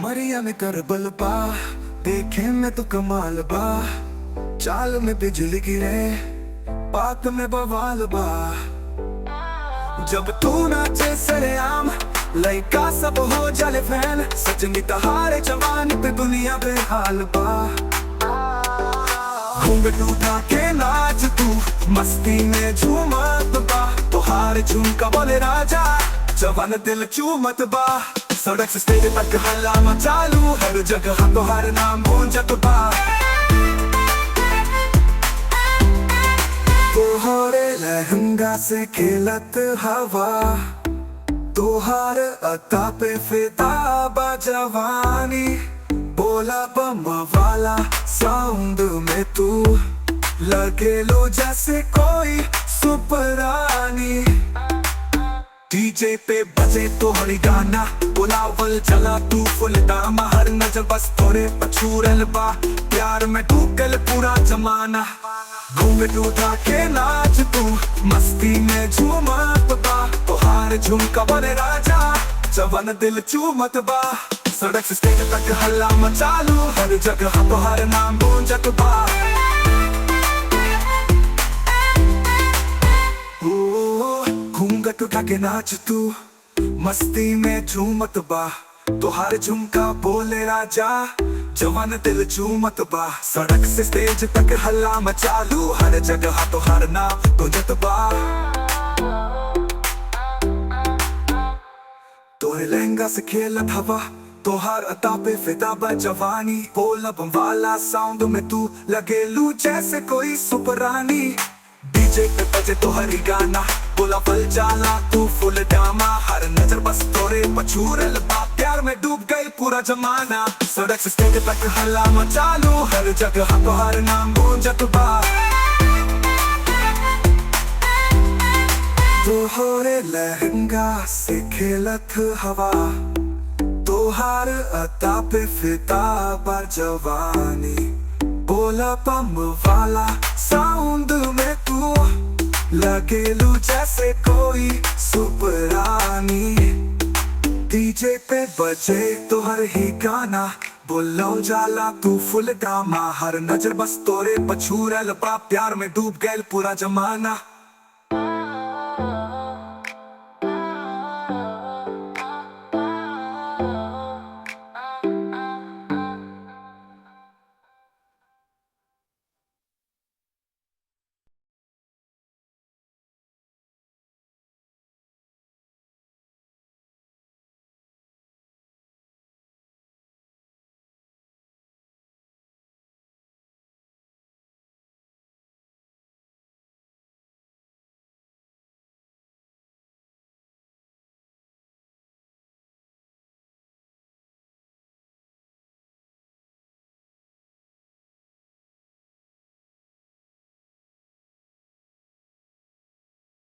कमरिया में करबल बा, देखे में तो कमाल बा। चाल में बिजली गिरे, बात में बवाल बा। जब तू नाचे सरेआम, लइका सब हो जाले फैन। सजनी तहारे जवानी पे दुनिया बेहाल बा। घूंघट उठा के नाच तू, मस्ती में झूमत बा। तोहार झुमका बोले राजा, जवान दिल चूमत बा। सड़क से स्टेज तक हल्ला मचालू, हर जगह तोहार नाम गूंजत बा। तोहरे लहंगा से खेलत हवा, तोहार अता पे फिदा बा जवानी। बोला बम वाला साउंड में तू, लगे लो जैसे कोई सुपरानी। डीजे पे बजे तोहरी गाना, बुलावल चला तू फुल दामा। हर नजर बस तोरे पछूरल बा, प्यार में डूबल पूरा जमाना। घूंघट उठा के नाच तू, मस्ती में झूमत बा। तोहार झुमका बने राजा, जवान दिल चूमत बा। सड़क से स्टेज तक हल्ला मचालू, हर जगह तोहार नाम गूंजत बा। घूंघट उठा के नाच तू, मस्ती में झूमत बा। तोहार झुमका बोले राजा, जवान दिल चूमत बा। सड़क से स्टेज तक हल्ला मचालू, हर जगह तोहार नाम गूंजत बा। तोरे लहंगा से खेलत हवा, तोहार अता पे फिदा बा जवानी। बोल बम वाला साउंड में तू, लगे लू जैसे कोई सुपरानी। डीजे पे बजे तोहरी गाना, बोला पल जाला तू फुल डामा। हर नजर बस तोरे पछूरल बा, प्यार में डूब गई पूरा जमाना। सड़क से स्टेज तक हल्ला मचालू, हर जगह तोहार नाम गूंजत बा। तोहरे लहंगा से खेलत हवा, तोहार अता पे फिदा बा जवानी। बोला बम वाला साउंड में तू, लगे लू जैसे कोई सुपरानी। डीजे पे बजे तोहर ही गाना, बोलो जाला तू फुल डामा। हर नजर बस तोरे पछूरल बा, प्यार में डूब गैल पूरा जमाना।